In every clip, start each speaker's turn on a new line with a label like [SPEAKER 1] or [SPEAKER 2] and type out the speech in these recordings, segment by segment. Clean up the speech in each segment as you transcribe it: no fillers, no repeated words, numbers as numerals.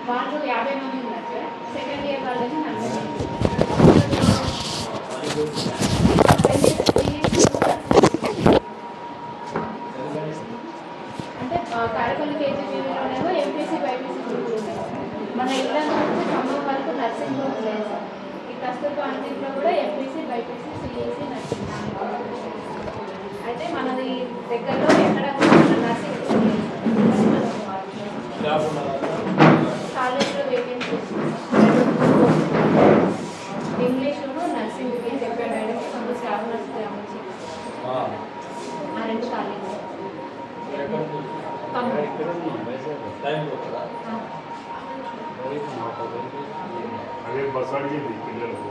[SPEAKER 1] వాళ్ళు 50 మంది ఉన్నారు సార్. సెకండ్ ఇయర్ వాళ్ళని 40 మంది. అంటే తాడపల్లి కేజీబీవీలోనేమో ఎంపీసీ బైపీసీ గ్రూప్ ఉన్నాయి సార్. మన ఇళ్ళ నుంచి ఖమ్మం వరకు నర్సింగ్ గ్రూప్ లేదు సార్. ఈ కస్తూర్బా ఇంట్లో కూడా ఎంపీసీ బైపీసీ సిఎస్సి నర్సింగ్. అయితే మనది దగ్గరలో ఎక్కడ నర్సింగ్ కాలేజ్లో వేకెన్సీస్ ఇంగ్లీష్లోనూ నర్సింగ్ చెప్పాడు మేడం. కొంచెం స్టాఫ్ నర్స్ వచ్చి ఆ రెండు కాలేజ్
[SPEAKER 2] అదే బస్ అడిగింది పిల్లలకు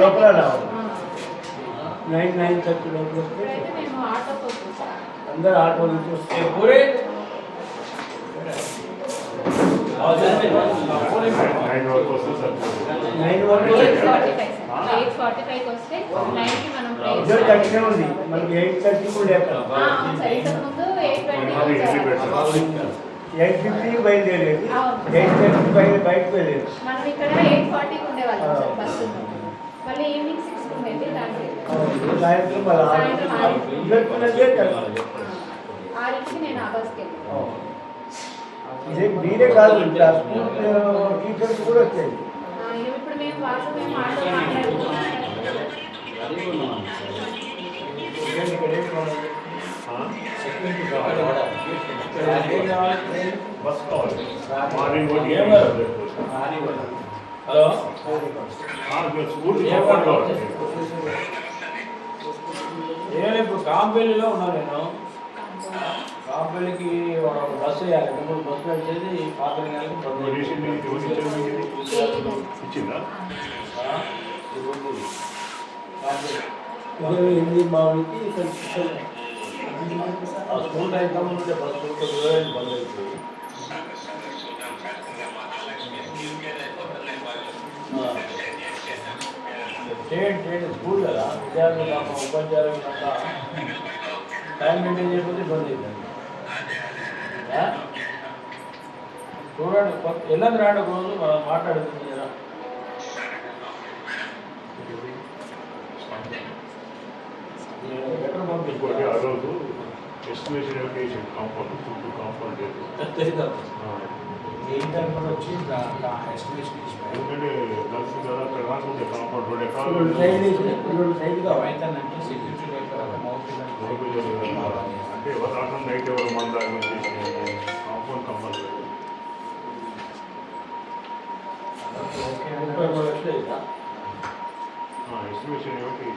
[SPEAKER 3] లోపల 9:30 లోపల వస్తే అందరు ఆటో నుంచి వస్తే ఉంది మనకి 8:30 కూడా 8:50 బయలుదేరేది 8:30 బయటకు వెళ్ళేది.
[SPEAKER 1] మనం ఇక్కడ 8:40 ఉండేవాళ్ళం సార్ బస్సు. మళ్ళీ ఈవినింగ్ 6 ఉండేది.
[SPEAKER 3] సాయంత్రం
[SPEAKER 1] 6కి నేను ఆ బస్కి వెళ్ళాను.
[SPEAKER 3] ఇదే మీరే కాదు టీచర్స్ కూడా వచ్చాయి.
[SPEAKER 1] ఇప్పుడు మేము వాళ్ళు మేము ఆటో మాట్లాడుతున్నాం.
[SPEAKER 2] బస్ కావాలి హలో స్కూల్ కావాలి.
[SPEAKER 4] నేను ఇప్పుడు కాంపల్లిలో ఉన్నాను. నేను కాంపల్లికి బస్సు వేయాలి. ఇప్పుడు బస్సు వచ్చేది పాత్రకి
[SPEAKER 2] ఇచ్చిందా
[SPEAKER 3] మామూలుకి
[SPEAKER 4] స్కూల్ టైం ఉంటే బస్సు బంద్ అవుతుంది. చేయండి స్కూల్ కదా విద్యార్థులు ఉపాధ్యాయులు అంతా టైం మెయింటైన్ చేయకపోతే ఇబ్బంది అవుతుంది. చూడండి ఎల్లంది రాండి ఒక రోజు మనం మాట్లాడుతుంది కదా.
[SPEAKER 2] లెటర్ పంపించుకోండి. ఆ రోజు estimation allocation compound food compound
[SPEAKER 4] వచ్చి ఎస్టిమేషన్
[SPEAKER 2] ఎందుకంటే కలిసి కదా అక్కడ రాకుంటే కాంపౌండ్ 2 ఎకరాలు అంటే ఎవరు రాకుండా నైట్ ఎవరు మన దాని కాంపౌండ్ కంపల్సరీ ఎస్టిమేషన్ ఏమిటి